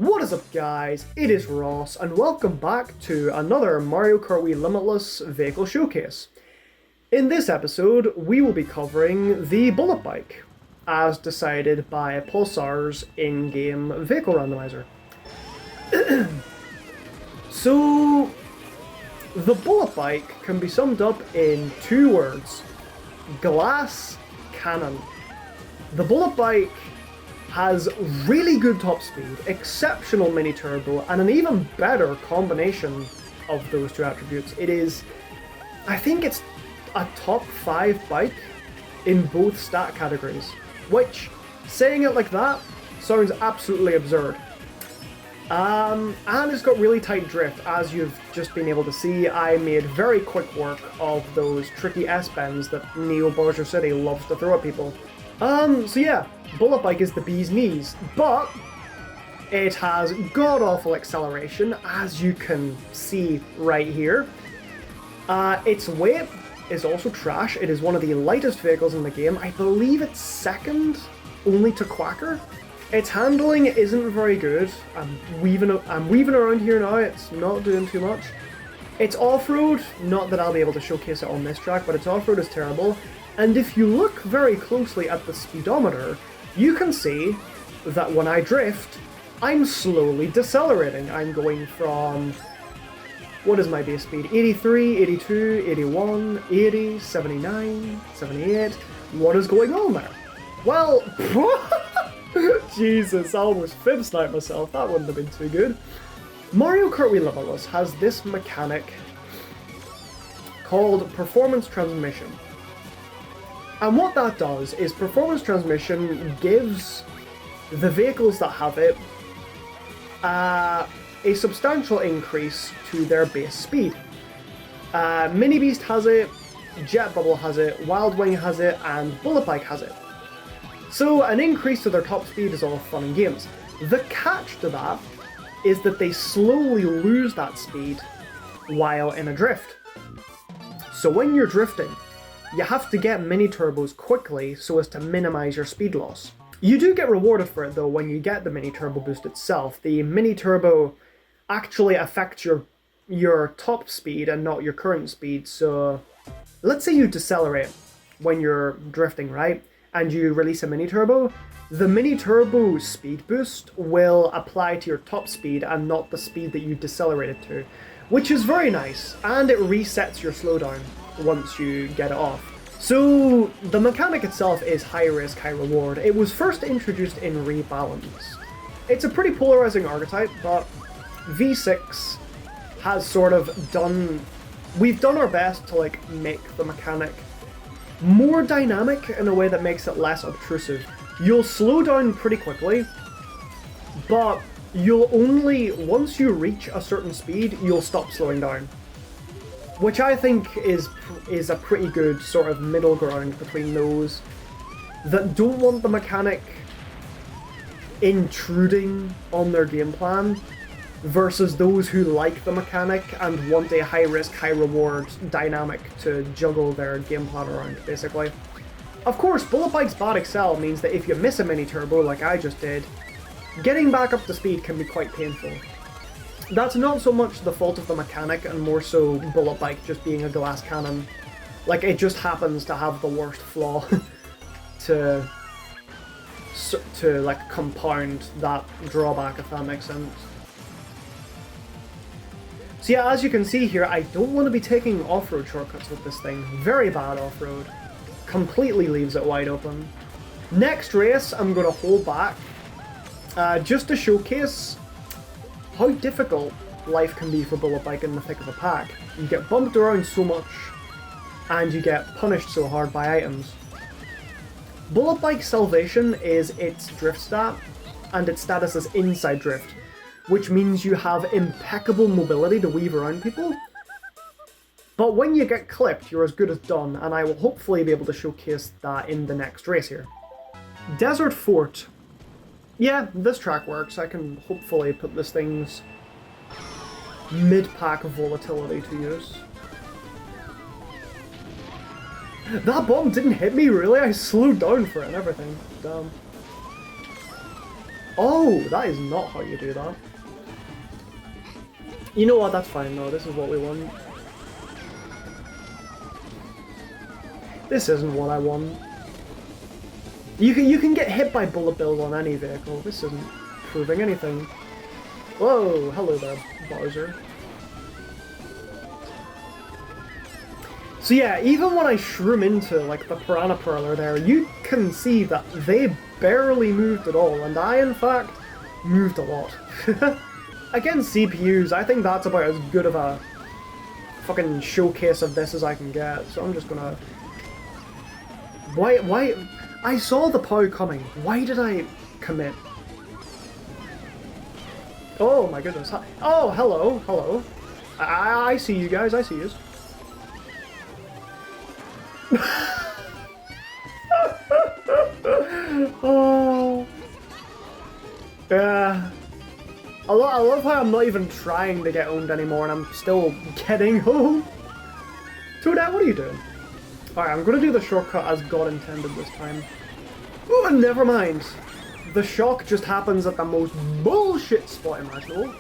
What is up guys, it is Ross and welcome back to another Mario Kart Wii Limitless vehicle showcase. In this episode we will be covering the bullet bike as decided by Pulsar's in-game vehicle randomizer. So the bullet bike can be summed up in two words: glass cannon. The bullet bike has really good top speed, exceptional mini turbo, and an even better combination of those two attributes. I think it's a top 5 bike in both stat categories, which, saying it like that, sounds absolutely absurd. And it's got really tight drift. As you've just been able to see, I made very quick work of those tricky S-bends that Neo Bowser City loves to throw at people. So yeah, bullet bike is the bee's knees, but it has god-awful acceleration, as you can see right here. Its weight is also trash. It is one of the lightest vehicles in the game. I believe it's second only to Quacker. Its handling isn't very good. I'm weaving around here now, it's not doing too much. Its off-road, not that I'll be able to showcase it on this track, but its off-road is terrible. And if you look very closely at the speedometer, you can see that when I drift, I'm slowly decelerating. I'm going from, what is my base speed? 83, 82, 81, 80, 79, 78. What is going on there? Well, Jesus, I almost fib-sniped myself. That wouldn't have been too good. Mario Kart Wii Limitless has this mechanic called performance transmission. And what that does is performance transmission gives the vehicles that have it a substantial increase to their base speed. Mini Beast has it, Jet Bubble has it, Wild Wing has it, and Bullet Bike has it. So an increase to their top speed is all fun and games. The catch to that is that they slowly lose that speed while in a drift. So when you're drifting, you have to get mini turbos quickly so as to minimize your speed loss. You do get rewarded for it though when you get the mini turbo boost itself. The mini turbo actually affects your top speed and not your current speed. So let's say you decelerate when you're drifting, right? And you release a mini turbo. The mini turbo speed boost will apply to your top speed and not the speed that you decelerated to, which is very nice, and it resets your slowdown once you get it off. So the mechanic itself is high risk, high reward. It was first introduced in Rebalance. It's a pretty polarizing archetype, but V6 has sort of we've done our best to like make the mechanic more dynamic in a way that makes it less obtrusive. You'll slow down pretty quickly, but you'll only, once you reach a certain speed, you'll stop slowing down. Which I think is a pretty good sort of middle ground between those that don't want the mechanic intruding on their game plan versus those who like the mechanic and want a high-risk, high-reward dynamic to juggle their game plan around, basically. Of course, Bullet Bike's bad excel means that if you miss a mini-turbo like I just did, getting back up to speed can be quite painful. That's not so much the fault of the mechanic and more so Bullet Bike just being a glass cannon. Like, it just happens to have the worst flaw to like compound that drawback, if that makes sense. So yeah, as you can see here, I don't want to be taking off-road shortcuts with this thing. Very bad off-road. Completely leaves it wide open. Next race, I'm going to hold back just to showcase how difficult life can be for Bullet Bike in the thick of a pack. You get bumped around so much, and you get punished so hard by items. Bullet Bike's salvation is its drift stat, and its status is inside drift, which means you have impeccable mobility to weave around people. But when you get clipped, you're as good as done, and I will hopefully be able to showcase that in the next race here. Desert Fort. Yeah, this track works. I can hopefully put this thing's mid-pack volatility to use. That bomb didn't hit me, really? I slowed down for it and everything. Damn. Oh, that is not how you do that. You know what, that's fine though, this is what we want. This isn't what I want. You can get hit by bullet bills on any vehicle, this isn't proving anything. Whoa, hello there, Bowser. So yeah, even when I shroom into like the Piranha Perler there, you can see that they barely moved at all, and I in fact moved a lot. Against CPUs, I think that's about as good of a fucking showcase of this as I can get, so I'm just gonna... Why? I saw the POW coming. Why did I commit? Oh my goodness. Oh, hello. I see you guys, I see you. Oh. Yeah. I love how I'm not even trying to get owned anymore and I'm still getting home. Toadette, what are you doing? Alright, I'm gonna do the shortcut as God intended this time. Oh, and never mind. The shock just happens at the most bullshit spot imaginable.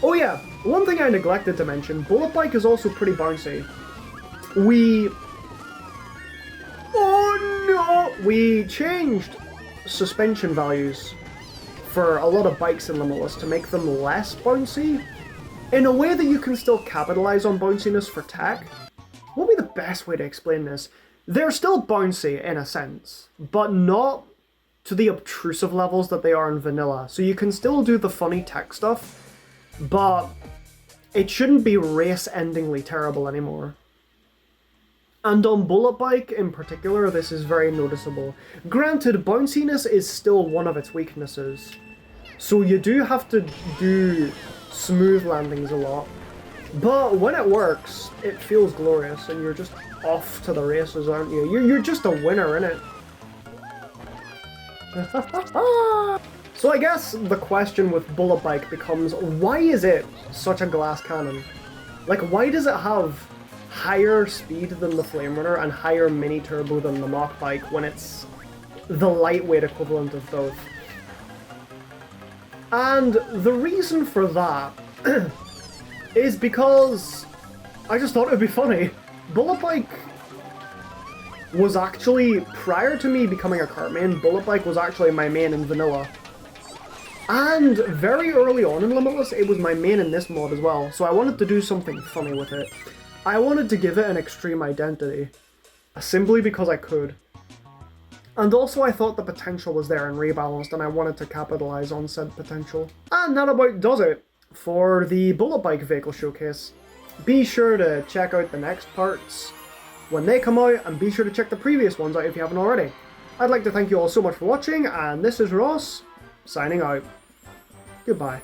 Oh yeah, one thing I neglected to mention, Bullet Bike is also pretty bouncy. Oh no! We changed suspension values for a lot of bikes in Limitless to make them less bouncy, in a way that you can still capitalize on bounciness for tech. What would be the best way to explain this? They're still bouncy in a sense, but not to the obtrusive levels that they are in vanilla. So you can still do the funny tech stuff, but it shouldn't be race-endingly terrible anymore. And on Bullet Bike in particular, this is very noticeable. Granted, bounciness is still one of its weaknesses, so you do have to do smooth landings a lot. But when it works, it feels glorious, and you're just off to the races, aren't you? You're just a winner, innit? So I guess the question with Bullet Bike becomes, why is it such a glass cannon? Like, why does it have higher speed than the Flame Runner and higher mini turbo than the Mach Bike when it's the lightweight equivalent of both? And the reason for that is because I just thought it would be funny. Bullet Bike was actually, prior to me becoming a kart main, Bullet Bike was actually my main in vanilla. And very early on in Limitless, it was my main in this mod as well, so I wanted to do something funny with it. I wanted to give it an extreme identity, simply because I could. And also I thought the potential was there and rebalanced, and I wanted to capitalize on said potential. And that about does it for the Bullet Bike vehicle showcase. Be sure to check out the next parts when they come out, and be sure to check the previous ones out if you haven't already. I'd like to thank you all so much for watching, and this is Ross, signing out. Goodbye.